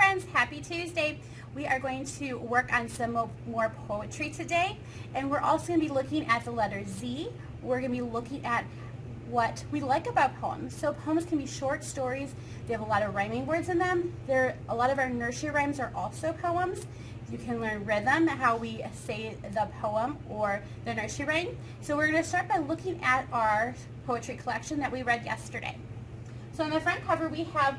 friends, happy Tuesday. We are going to work on some more poetry today, and we're also going to be looking at the letter Z. We're going to be looking at what we like about poems. So poems can be short stories. They have a lot of rhyming words in them. A lot of our nursery rhymes are also poems. You can learn rhythm, how we say the poem or the nursery rhyme. So we're going to start by looking at our poetry collection that we read yesterday. So on the front cover we have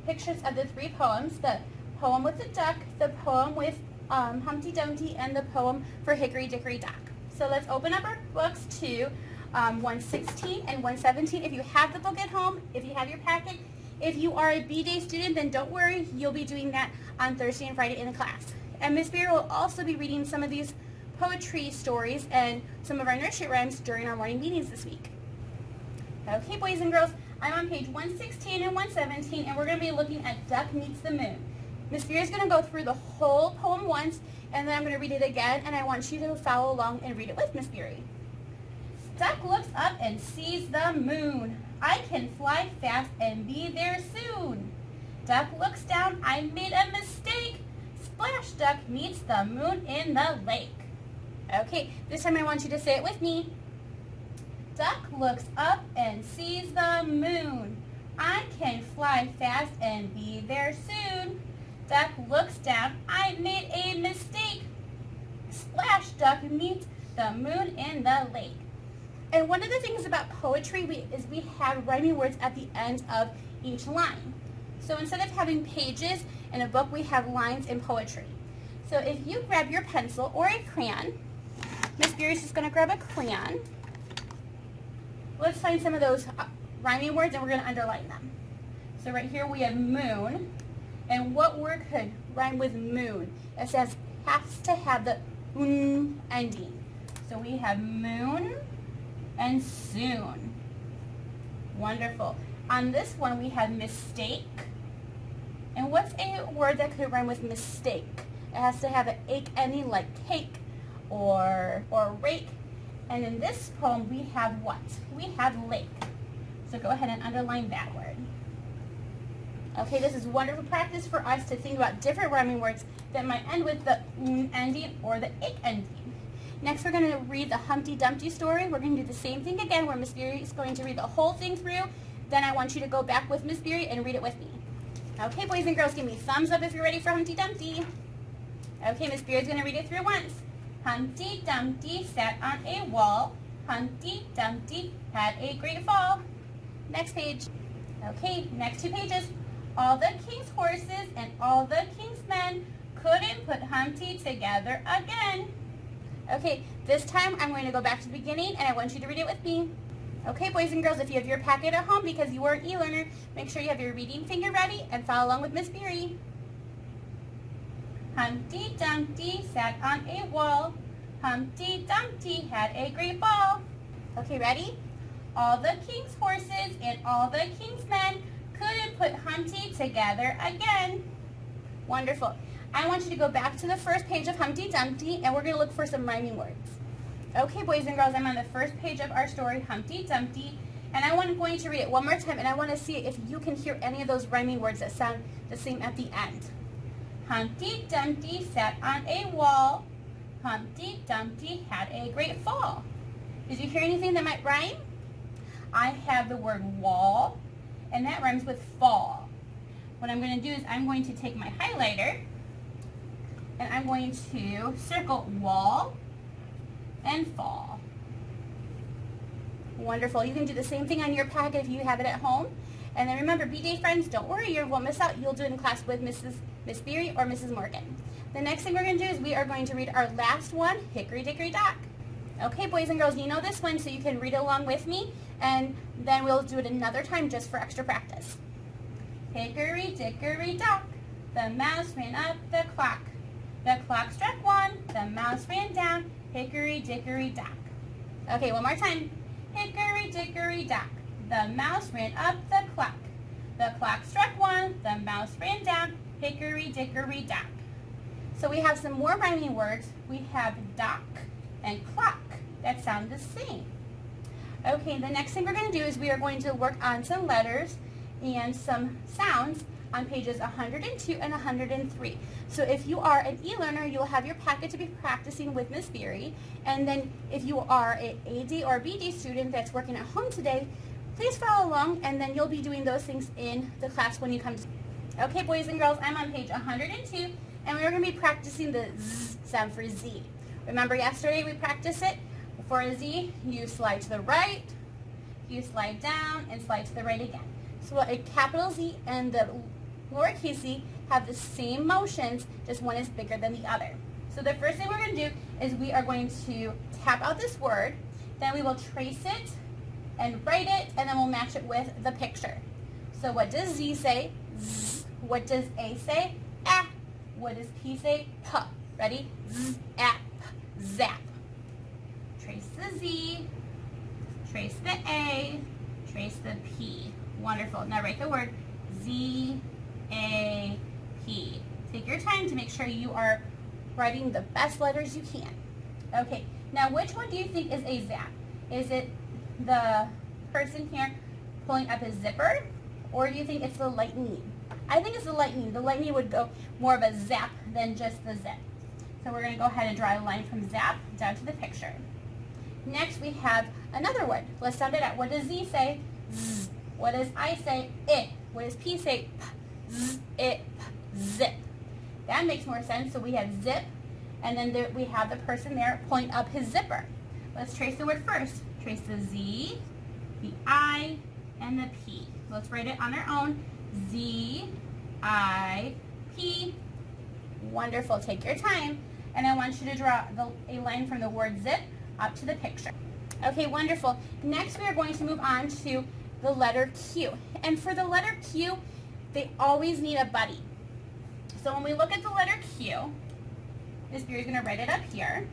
pictures of the three poems, the poem with the duck, the poem with Humpty Dumpty, and the poem for Hickory Dickory Dock. So let's open up our books to 116 and 117 if you have the book at home, if you have your packet. If you are a B-Day student, then don't worry, you'll be doing that on Thursday and Friday in the class. And Miss Beery will also be reading some of these poetry stories and some of our nursery rhymes during our morning meetings this week. Okay, boys and girls, I'm on page 116 and 117, and we're going to be looking at Duck Meets the Moon. Miss Beery is going to go through the whole poem once, and then I'm going to read it again, and I want you to follow along and read it with Miss Beery. Duck looks up and sees the moon. I can fly fast and be there soon. Duck looks down, I made a mistake. Splash Duck meets the moon in the lake. Okay, this time I want you to say it with me. Duck looks up and sees the moon. I can fly fast and be there soon. Duck looks down, I made a mistake. Splash Duck meets the moon in the lake. And one of the things about poetry is we have rhyming words at the end of each line. So instead of having pages in a book, we have lines in poetry. So if you grab your pencil or a crayon, Miss Beery's just going to grab a crayon. Let's find some of those rhyming words and we're going to underline them. So right here we have moon. And what word could rhyme with moon? It says has to have the ending. So we have moon and soon. Wonderful. On this one we have mistake. And what's a word that could rhyme with mistake? It has to have an ache ending like cake or rake. And in this poem we have what? We have lake. So go ahead and underline that word. Okay, this is wonderful practice for us to think about different rhyming words that might end with the ending or the ache ending. Next, we're going to read the Humpty Dumpty story. We're going to do the same thing again where Miss Beery is going to read the whole thing through. Then I want you to go back with Miss Beery and read it with me. Okay, boys and girls, give me thumbs up if you're ready for Humpty Dumpty. Okay, Miss Beery is going to read it through once. Humpty Dumpty sat on a wall. Humpty Dumpty had a great fall. Next page. Okay, next two pages. All the king's horses and all the king's men couldn't put Humpty together again. Okay, this time I'm going to go back to the beginning and I want you to read it with me. Okay, boys and girls, if you have your packet at home because you are an e-learner, make sure you have your reading finger ready and follow along with Miss Beery. Humpty Dumpty sat on a wall. Humpty Dumpty had a great fall. Okay, ready? All the king's horses and all the king's men couldn't put Humpty together again. Wonderful. I want you to go back to the first page of Humpty Dumpty and we're going to look for some rhyming words. Okay, boys and girls, I'm on the first page of our story, Humpty Dumpty, and I'm going to read it one more time and I want to see if you can hear any of those rhyming words that sound the same at the end. Humpty Dumpty sat on a wall. Humpty Dumpty had a great fall. Did you hear anything that might rhyme? I have the word wall, and that rhymes with fall. What I'm going to do is I'm going to take my highlighter and I'm going to circle wall and fall. Wonderful. You can do the same thing on your packet if you have it at home. And then remember, B-Day friends, don't worry, you won't miss out. You'll do it in class with Miss Beery or Mrs. Morgan. The next thing we're going to do is we are going to read our last one, Hickory Dickory Dock. Okay, boys and girls, you know this one, so you can read along with me, and then we'll do it another time just for extra practice. Hickory Dickory Dock, the mouse ran up the clock. The clock struck one, the mouse ran down, Hickory Dickory Dock. Okay, one more time. Hickory Dickory Dock, the mouse ran up the clock. The clock struck one, the mouse ran down, Hickory Dickory Dock. So we have some more rhyming words. We have dock and clock that sound the same. Okay, the next thing we're going to do is we are going to work on some letters and some sounds on pages 102 and 103. So if you are an e-learner, you'll have your packet to be practicing with Miss Beery. And then if you are an AD or BD student that's working at home today, please follow along, and then you'll be doing those things in the class when you come to. Okay, boys and girls, I'm on page 102, and we're going to be practicing the Z sound for Z. Remember yesterday we practiced it? For a Z, you slide to the right, you slide down, and slide to the right again. So a capital Z and the lowercase z have the same motions, just one is bigger than the other. So the first thing we're going to do is we are going to tap out this word, then we will trace it and write it, and then we'll match it with the picture. So what does Z say? Z. What does A say? Ah. What does P say? P. Ready? Z, ap, zap. Trace the Z, trace the A, trace the P. Wonderful. Now write the word Z, A, P. Take your time to make sure you are writing the best letters you can. Okay, now which one do you think is a zap? Is it the person here pulling up his zipper, or do you think it's the lightning? I think it's the lightning. The lightning would go more of a zap than just the zip. So we're going to go ahead and draw a line from zap down to the picture. Next we have another word. Let's sound it out. What does Z say? Z. What does I say? It. What does P say? P. Z, it, p, zip. That makes more sense. So we have zip, and then there, we have the person there pulling up his zipper. Let's trace the word first. Trace the Z, the I, and the P. Let's write it on our own. Z, I, P. Wonderful. Take your time. And I want you to draw a line from the word zip up to the picture. Okay, wonderful. Next we are going to move on to the letter Q. And for the letter Q, they always need a buddy. So when we look at the letter Q, Miss Beery is going to write it up here.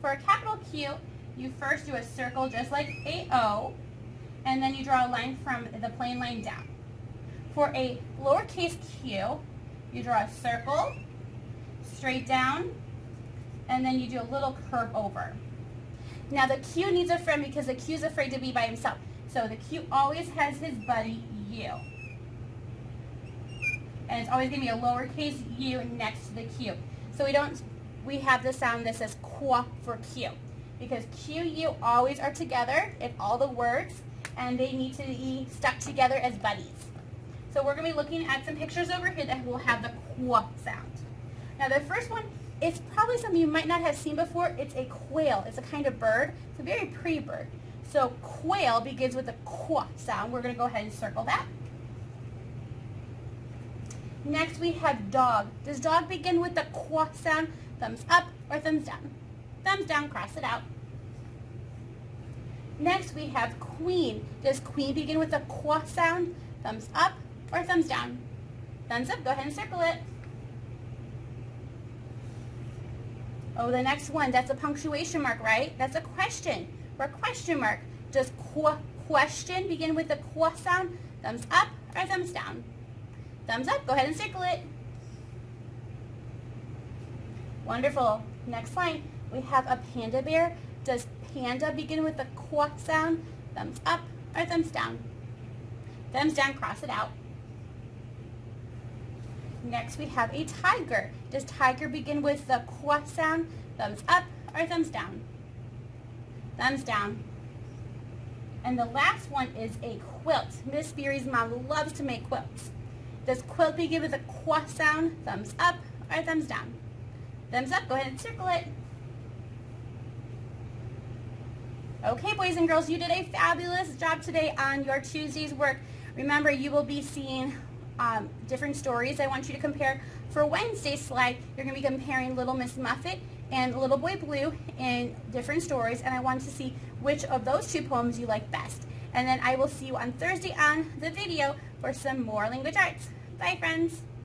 For a capital Q, you first do a circle just like a O, and then you draw a line from the plain line down. For a lowercase q, you draw a circle, straight down, and then you do a little curve over. Now the Q needs a friend because the Q is afraid to be by himself. So the Q always has his buddy U. And it's always going to be a lowercase u next to the Q. So we have the sound that says qua for Q. Because Q, U always are together in all the words, and they need to be stuck together as buddies. So we're going to be looking at some pictures over here that will have the qua sound. Now the first one is probably something you might not have seen before. It's a quail. It's a kind of bird. It's a very pretty bird. So quail begins with a qua sound. We're going to go ahead and circle that. Next we have dog. Does dog begin with the qua sound? Thumbs up or thumbs down? Thumbs down, cross it out. Next we have queen. Does queen begin with a qua sound? Thumbs up or thumbs down? Thumbs up, go ahead and circle it. Oh, the next one, that's a punctuation mark, right? That's a question, or a question mark. Does question begin with the qua sound? Thumbs up or thumbs down? Thumbs up, go ahead and circle it. Wonderful. Next line, we have a panda bear. Does panda begin with the qua sound? Thumbs up or thumbs down? Thumbs down, cross it out. Next we have a tiger. Does tiger begin with the qua sound? Thumbs up or thumbs down? Thumbs down. And the last one is a quilt. Miss Beery's mom loves to make quilts. Does quilt begin with a qua sound? Thumbs up or thumbs down? Thumbs up, go ahead and circle it. Okay, boys and girls, you did a fabulous job today on your Tuesday's work. Remember, you will be seeing different stories I want you to compare. For Wednesday's slide, you're going to be comparing Little Miss Muffet and Little Boy Blue in different stories, and I want to see which of those two poems you like best. And then I will see you on Thursday on the video for some more language arts. Bye, friends.